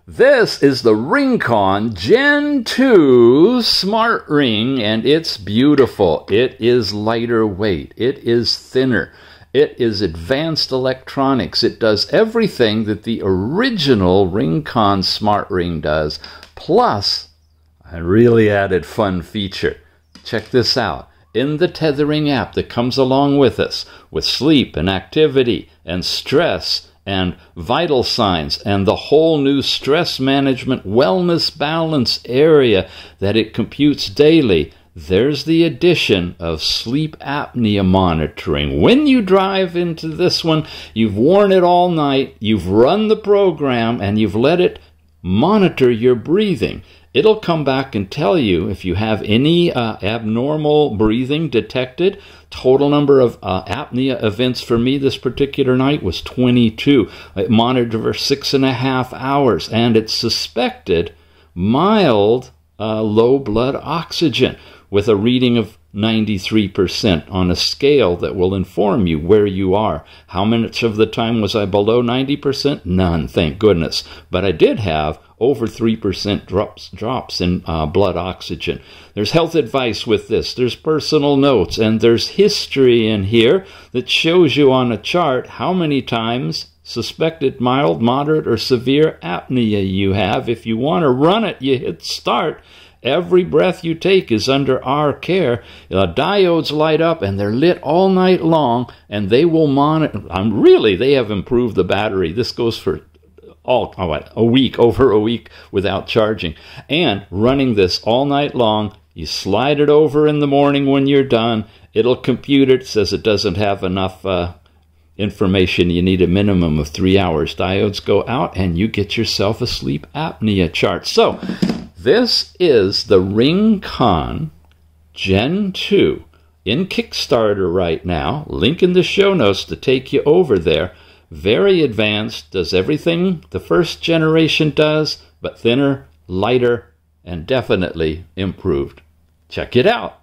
This is the RingConn Gen 2 Smart Ring, and it's beautiful. It is lighter weight. It is thinner. It is advanced electronics. It does everything that the original RingConn Smart Ring does, plus a really added fun feature. Check this out. In the Tethering app that comes along with us, with sleep and activity and stress and vital signs and the whole new stress management wellness balance area that it computes daily, there's the addition of sleep apnea monitoring. When you drive into this one, you've worn it all night, you've run the program, and you've let it monitor your breathing. It'll come back and tell you if you have any abnormal breathing detected. Total number of apnea events for me this particular night was 22. It monitored for 6.5 hours, and it's suspected mild low blood oxygen with a reading of 93% on a scale that will inform you where you are. How much of the time was I below 90%? None, thank goodness. But I did have over 3% drops in blood oxygen. There's health advice with this. There's personal notes, and there's history in here that shows you on a chart how many times suspected mild, moderate, or severe apnea you have. If you want to run it, you hit start. Every breath you take is under our care. Diodes light up, and they're lit all night long, and they will monitor. Really, they have improved the battery. This goes for a week, over a week without charging. And running this all night long, you slide it over in the morning when you're done. It'll compute it. It says it doesn't have enough information. You need a minimum of 3 hours. Diodes go out, and you get yourself a sleep apnea chart. So this is the RingConn Gen 2 in Kickstarter right now. Link in the show notes to take you over there. Very advanced, does everything the first generation does, but thinner, lighter, and definitely improved. Check it out.